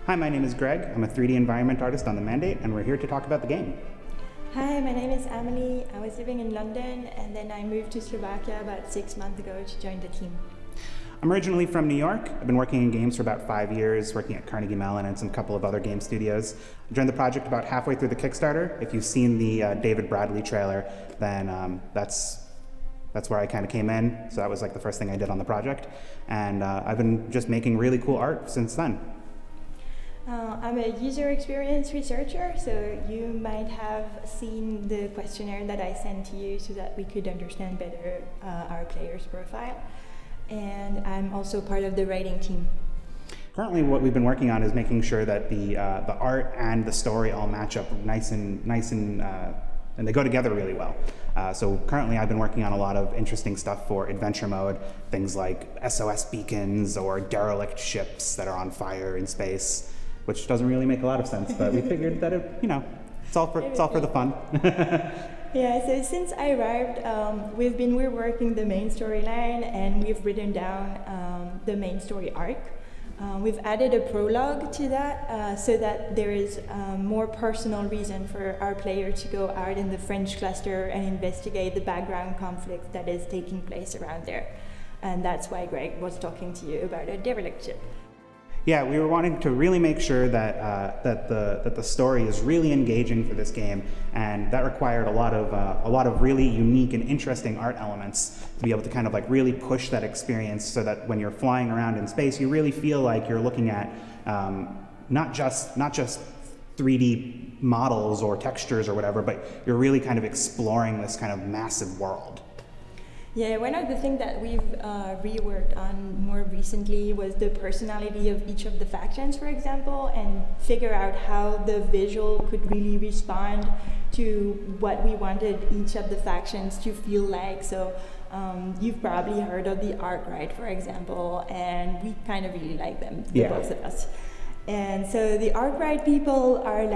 Hi, my name is Greg. I'm a 3D environment artist on The Mandate, and we're here to talk about the game. Hi, my name is Amelie. I was living in London, and then I moved to Slovakia about 6 months ago to join the team. I'm originally from New York. I've been working in games for about 5 years, working at Carnegie Mellon and some couple of other game studios. I joined the project about halfway through the Kickstarter. If you've seen the David Bradley trailer, then that's where I kind of came in. So that was like the first thing I did on the project. And I've been just making really cool art since then. I'm a user experience researcher, so you might have seen the questionnaire that I sent to you so that we could understand better our player's profile. And I'm also part of the writing team. Currently, what we've been working on is making sure that the art and the story all match up nice and they go together really well. So currently, I've been working on a lot of interesting stuff for adventure mode, things like SOS beacons or derelict ships that are on fire in space, which doesn't really make a lot of sense, but we figured that it's all for the fun. Yeah, so since I arrived, we've been reworking the main storyline, and we've written down the main story arc. We've added a prologue to that so that there is a more personal reason for our player to go out in the French cluster and investigate the background conflict that is taking place around there. And that's why Greg was talking to you about a derelict ship. Yeah, we were wanting to really make sure that the story is really engaging for this game, and that required a lot of really unique and interesting art elements to be able to kind of like really push that experience, so that when you're flying around in space, you really feel like you're looking at not just 3D models or textures or whatever, but you're really kind of exploring this kind of massive world. Yeah, one of the things that we've reworked on more recently was the personality of each of the factions, for example, and figure out how the visual could really respond to what we wanted each of the factions to feel like. So you've probably heard of the Arkwright, for example, and we kind of really like them, the both of us. And so the Arkwright people are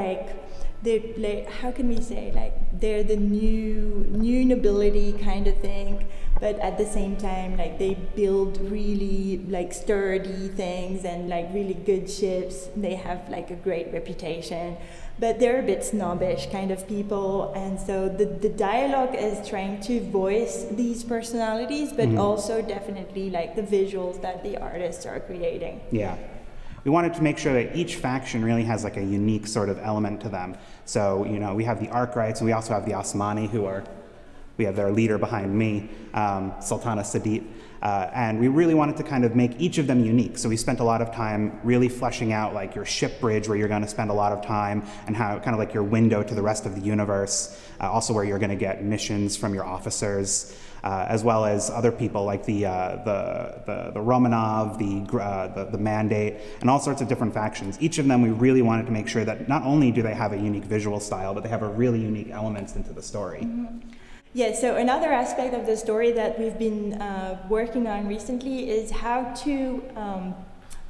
how can we say, they're the new nobility kind of thing, but at the same time, they build really sturdy things and really good ships. They have a great reputation, but they're a bit snobbish kind of people. And so the dialogue is trying to voice these personalities, but also definitely the visuals that the artists are creating. Yeah. We wanted to make sure that each faction really has a unique sort of element to them. So, we have the Arkwrights, and we also have the Osmani, we have their leader behind me, Sultana Sadit. And we really wanted to kind of make each of them unique. So we spent a lot of time really fleshing out your ship bridge, where you're going to spend a lot of time, and how kind of your window to the rest of the universe, also where you're going to get missions from your officers. As well as other people like the Romanov, the Mandate, and all sorts of different factions. Each of them, we really wanted to make sure that not only do they have a unique visual style, but they have a really unique elements into the story. Yeah, so another aspect of the story that we've been working on recently is how to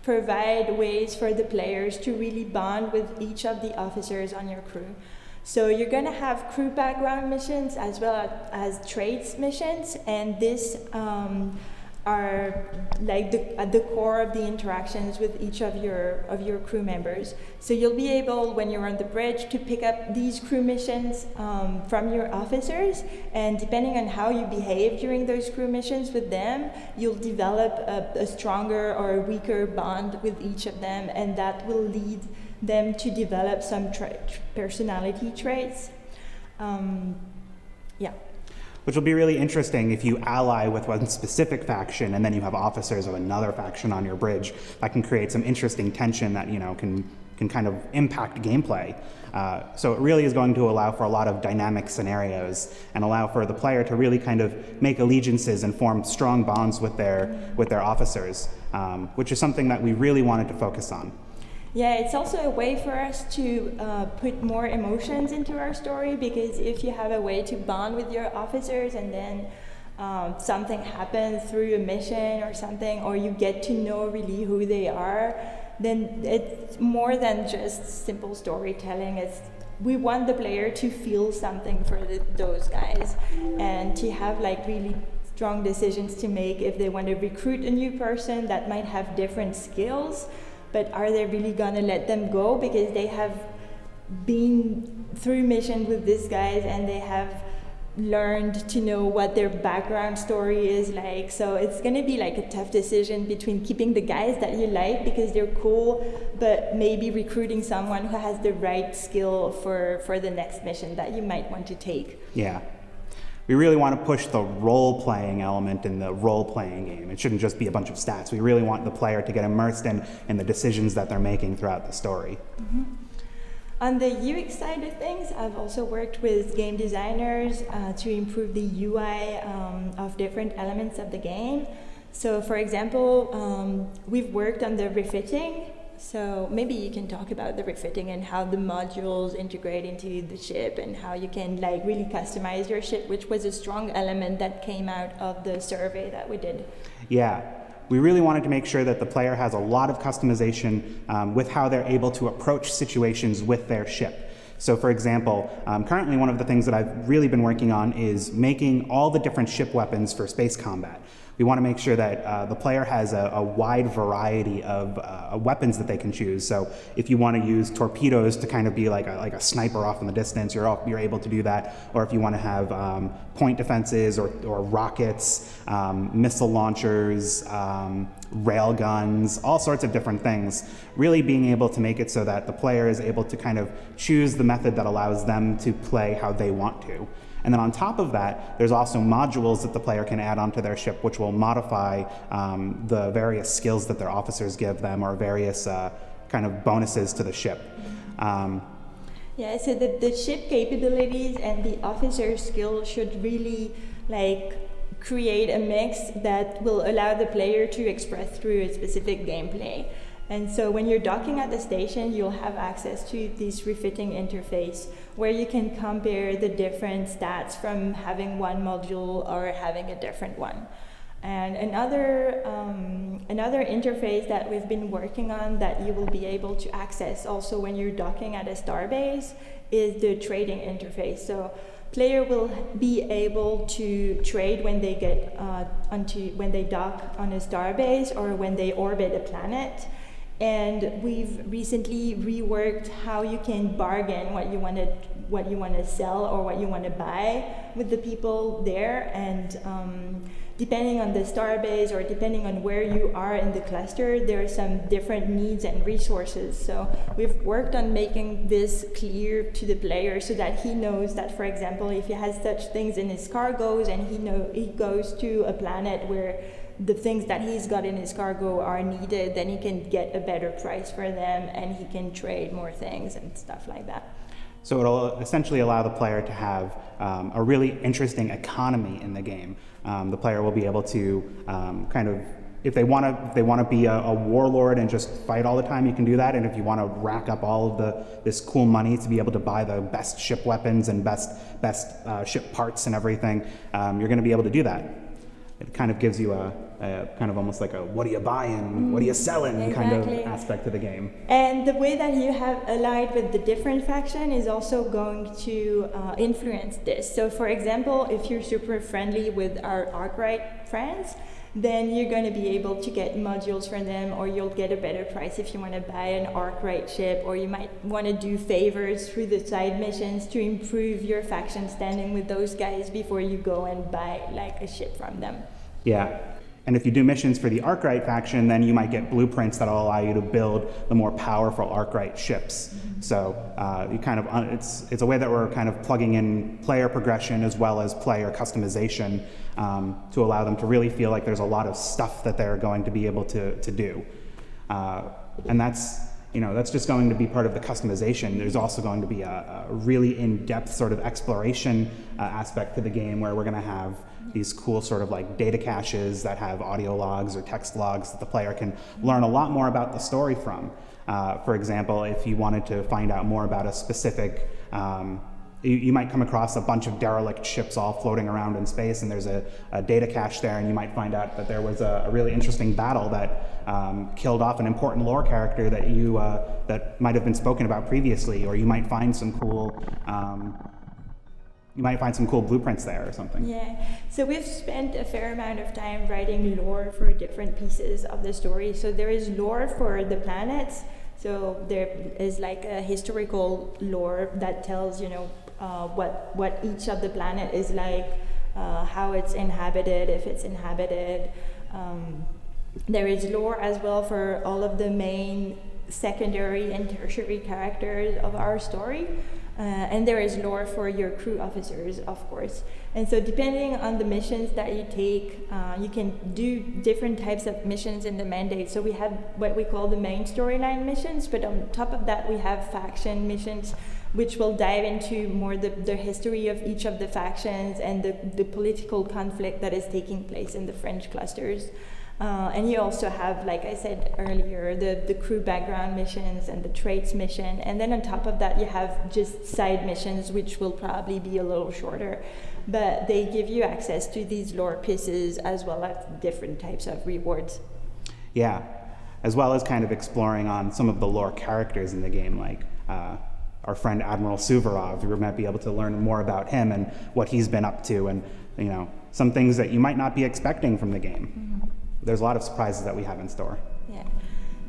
provide ways for the players to really bond with each of the officers on your crew. So you're going to have crew background missions as well as traits missions, and this are at the core of the interactions with each of your crew members. So you'll be able, when you're on the bridge, to pick up these crew missions from your officers, and depending on how you behave during those crew missions with them, you'll develop a stronger or a weaker bond with each of them, and that will lead them to develop some personality traits. Yeah. Which will be really interesting if you ally with one specific faction, and then you have officers of another faction on your bridge. That can create some interesting tension that can kind of impact gameplay. So it really is going to allow for a lot of dynamic scenarios, and allow for the player to really kind of make allegiances and form strong bonds with their officers, which is something that we really wanted to focus on. Yeah, it's also a way for us to put more emotions into our story, because if you have a way to bond with your officers, and then something happens through a mission or something, or you get to know really who they are, then it's more than just simple storytelling. We want the player to feel something for those guys, and to have really strong decisions to make if they want to recruit a new person that might have different skills. but are they really gonna let them go because they have been through missions with these guys and they have learned to know what their background story is like. So it's gonna be like a tough decision between keeping the guys that you like because they're cool, but maybe recruiting someone who has the right skill for the next mission that you might want to take. Yeah. We really want to push the role-playing element in the role-playing game. It shouldn't just be a bunch of stats. We really want the player to get immersed in the decisions that they're making throughout the story. Mm-hmm. On the UX side of things, I've also worked with game designers to improve the UI of different elements of the game. So for example, we've worked on the refitting. So maybe you can talk about the refitting and how the modules integrate into the ship and how you can like really customize your ship, which was a strong element that came out of the survey that we did. Yeah. We really wanted to make sure that the player has a lot of customization with how they're able to approach situations with their ship. So for example, currently one of the things that I've really been working on is making all the different ship weapons for space combat. We want to make sure that the player has a wide variety of weapons that they can choose. So if you want to use torpedoes to kind of be like a sniper off in the distance, you're able to do that. Or if you want to have point defenses or rockets, missile launchers, rail guns, all sorts of different things. Really being able to make it so that the player is able to kind of choose the method that allows them to play how they want to. And then on top of that, there's also modules that the player can add onto their ship, which will modify the various skills that their officers give them, or various kind of bonuses to the ship. Yeah, so the ship capabilities and the officer skills should really like create a mix that will allow the player to express through a specific gameplay. And so when you're docking at the station, you'll have access to this refitting interface where you can compare the different stats from having one module or having a different one. And another interface that we've been working on that you will be able to access also when you're docking at a starbase is the trading interface. So player will be able to trade when they get when they dock on a starbase or when they orbit a planet. And we've recently reworked how you can bargain what you want to sell or what you want to buy with the people there. And depending on the starbase or depending on where you are in the cluster, there are some different needs and resources. So we've worked on making this clear to the player so that he knows that, for example, if he has such things in his cargoes and he goes to a planet where the things that he's got in his cargo are needed, then he can get a better price for them and he can trade more things and stuff like that. So it'll essentially allow the player to have a really interesting economy in the game. The player will be able to kind of, if they want to be a warlord and just fight all the time, you can do that. And if you want to rack up all of this cool money to be able to buy the best ship weapons and best ship parts and everything, you're going to be able to do that. It kind of gives you a kind of almost like a what are you buying, what are you selling exactly. kind of aspect to the game. And the way that you have allied with the different faction is also going to influence this. So for example, if you're super friendly with our Arkwright friends, then you're going to be able to get modules from them, or you'll get a better price if you want to buy an Arkwright ship, or you might want to do favors through the side missions to improve your faction standing with those guys before you go and buy like a ship from them. Yeah. And if you do missions for the Arkwright faction, then you might get blueprints that will allow you to build the more powerful Arkwright ships. Mm-hmm. So you kind of it's a way that we're kind of plugging in player progression as well as player customization to allow them to really feel like there's a lot of stuff that they're going to be able to do. And that's just going to be part of the customization. There's also going to be a really in-depth sort of exploration aspect to the game where we're going to have these cool sort of like data caches that have audio logs or text logs that the player can learn a lot more about the story from. For example, if you wanted to find out more about a specific, you might come across a bunch of derelict ships all floating around in space, and there's a data cache there, and you might find out that there was a really interesting battle that killed off an important lore character that that might have been spoken about previously, or you might find some cool You might find some cool blueprints there or something. Yeah, so we've spent a fair amount of time writing lore for different pieces of the story. So there is lore for the planets. So there is like a historical lore that tells, what each of the planet is like, how it's inhabited, if it's inhabited. There is lore as well for all of the main secondary and tertiary characters of our story. And there is lore for your crew officers, of course. And so depending on the missions that you take, you can do different types of missions in the mandate. So we have what we call the main storyline missions, but on top of that we have faction missions, which will dive into more the history of each of the factions and the political conflict that is taking place in the French clusters. And you also have, like I said earlier, the crew background missions and the traits mission. And then on top of that, you have just side missions, which will probably be a little shorter. But they give you access to these lore pieces as well as different types of rewards. Yeah, as well as kind of exploring on some of the lore characters in the game, like our friend Admiral Suvorov. We might be able to learn more about him and what he's been up to, and some things that you might not be expecting from the game. Mm-hmm. There's a lot of surprises that we have in store. Yeah.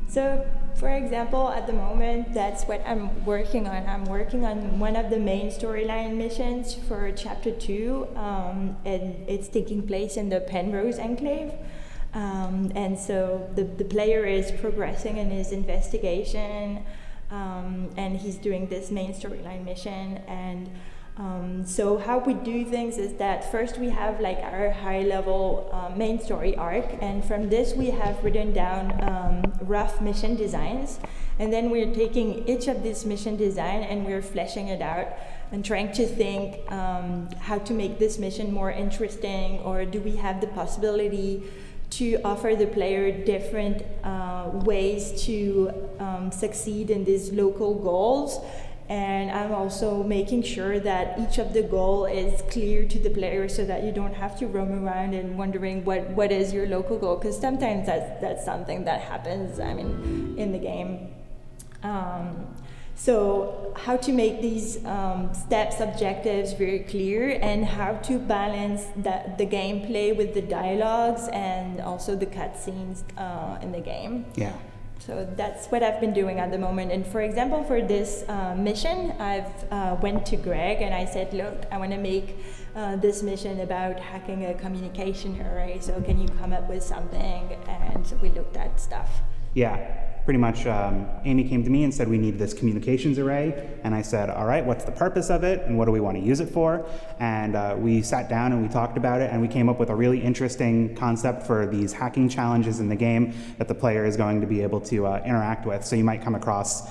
So, for example, at the moment, that's what I'm working on. I'm working on one of the main storyline missions for Chapter 2, and it's taking place in the Penrose Enclave. And so the player is progressing in his investigation, and he's doing this main storyline mission. And so how we do things is that first we have like our high-level main story arc, and from this we have written down rough mission designs, and then we're taking each of these mission design and we're fleshing it out and trying to think how to make this mission more interesting, or do we have the possibility to offer the player different ways to succeed in these local goals. And I'm also making sure that each of the goal is clear to the player so that you don't have to roam around and wondering what is your local goal, because sometimes that's something that happens, in the game. So how to make these steps, objectives very clear, and how to balance the gameplay with the dialogues and also the cutscenes in the game. Yeah. So that's what I've been doing at the moment. And for example, for this mission, I've went to Greg and I said, look, I want to make this mission about hacking a communication array. So can you come up with something? And so we looked at stuff. Yeah. Pretty much, Amy came to me and said we need this communications array, and I said, all right, what's the purpose of it, and what do we want to use it for? And we sat down and we talked about it, and we came up with a really interesting concept for these hacking challenges in the game that the player is going to be able to interact with. So you might come across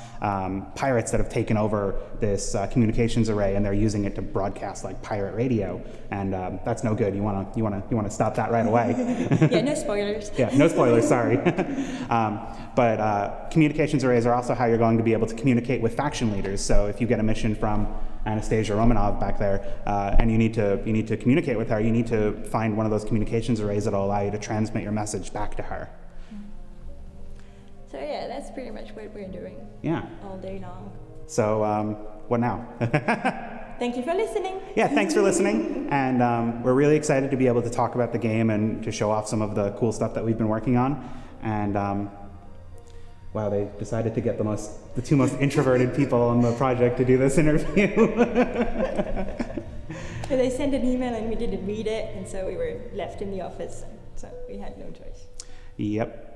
pirates that have taken over this communications array, and they're using it to broadcast like pirate radio, and that's no good. You want to stop that right away. Yeah, no spoilers. Yeah, no spoilers. Sorry. But communications arrays are also how you're going to be able to communicate with faction leaders. So if you get a mission from Anastasia Romanov back there, and you need to communicate with her, you need to find one of those communications arrays that'll allow you to transmit your message back to her. So yeah, that's pretty much what we're doing. Yeah. All day long. So what now? Thank you for listening. Yeah, thanks for listening. And we're really excited to be able to talk about the game and to show off some of the cool stuff that we've been working on. And wow, they decided to get the two most introverted people on the project to do this interview. They sent an email and we didn't read it, and so we were left in the office. So we had no choice. Yep.